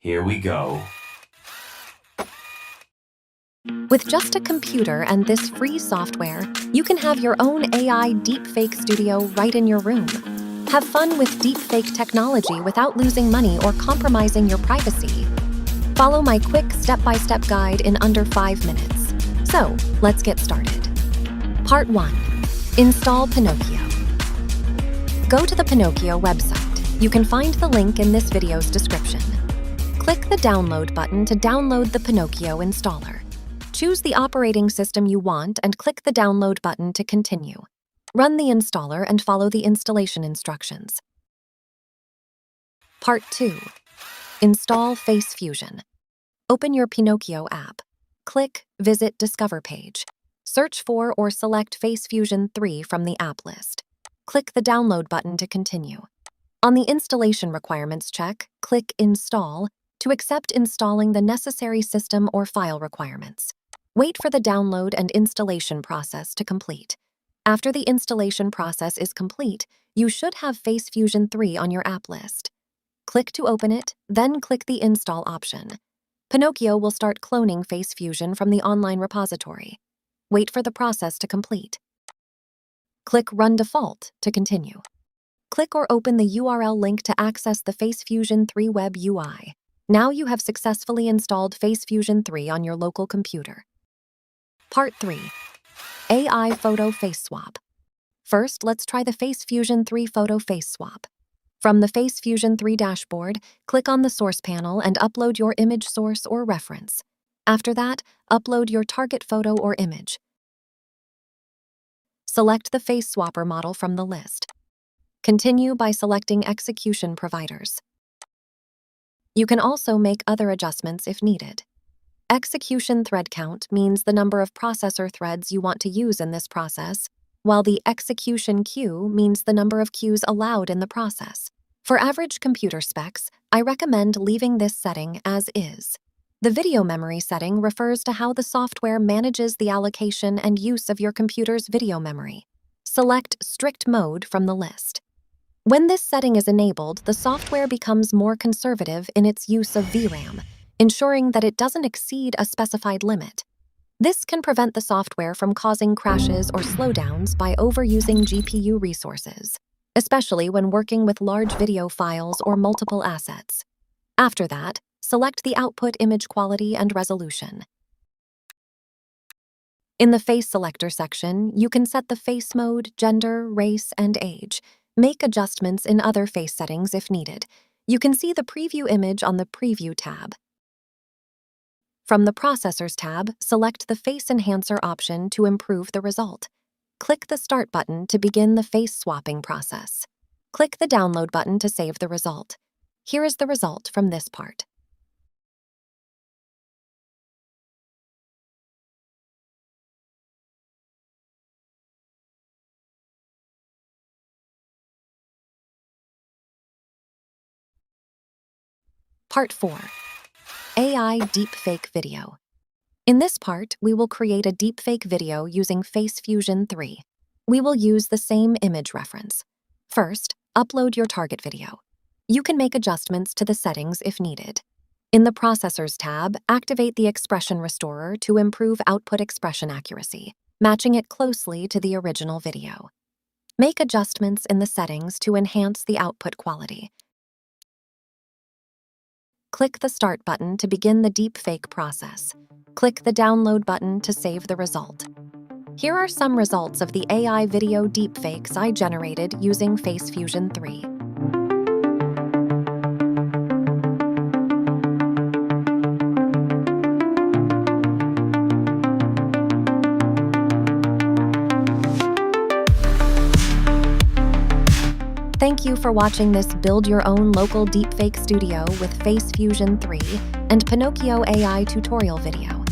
Here we go. With just a computer and this free software, you can have your own AI deepfake studio right in your room. Have fun with deepfake technology without losing money or compromising your privacy. Follow my quick step-by-step guide in under 5 minutes. So, let's get started. Part 1. Install Pinokio. Go to the Pinokio website. You can find the link in this video's description. Click the download button to download the Pinokio installer. Choose the operating system you want and click the download button to continue. Run the installer and follow the installation instructions. Part 2. Install FaceFusion. Open your Pinokio app. Click Visit Discover page. Search for or select FaceFusion 3 from the app list. Click the download button to continue. On the installation requirements check, click Install to accept installing the necessary system or file requirements. Wait for the download and installation process to complete. After the installation process is complete, you should have FaceFusion 3 on your app list. Click to open it, then click the Install option. Pinokio will start cloning FaceFusion from the online repository. Wait for the process to complete. Click Run Default to continue. Click or open the URL link to access the FaceFusion 3 web UI. Now you have successfully installed FaceFusion 3 on your local computer. Part 3. AI Photo FaceSwap. First, let's try the FaceFusion 3 Photo FaceSwap. From the FaceFusion 3 dashboard, click on the source panel and upload your image source or reference. After that, upload your target photo or image. Select the FaceSwapper model from the list. Continue by selecting execution providers. You can also make other adjustments if needed. Execution thread count means the number of processor threads you want to use in this process, while the execution queue means the number of queues allowed in the process. For average computer specs, I recommend leaving this setting as is. The video memory setting refers to how the software manages the allocation and use of your computer's video memory. Select Strict Mode from the list. When this setting is enabled, the software becomes more conservative in its use of VRAM, ensuring that it doesn't exceed a specified limit. This can prevent the software from causing crashes or slowdowns by overusing GPU resources, especially when working with large video files or multiple assets. After that, select the output image quality and resolution. In the Face Selector section, you can set the face mode, gender, race, and age. Make adjustments in other face settings if needed. You can see the preview image on the Preview tab. From the Processors tab, select the Face Enhancer option to improve the result. Click the Start button to begin the face swapping process. Click the Download button to save the result. Here is the result from this part. Part 4. AI Deepfake Video. In this part, we will create a deepfake video using FaceFusion 3. We will use the same image reference. First, upload your target video. You can make adjustments to the settings if needed. In the Processors tab, activate the Expression Restorer to improve output expression accuracy, matching it closely to the original video. Make adjustments in the settings to enhance the output quality. Click the Start button to begin the deepfake process. Click the Download button to save the result. Here are some results of the AI video deepfakes I generated using FaceFusion 3. Thank you for watching this Build Your Own Local Deepfake Studio with FaceFusion 3 and pinokioai tutorial video.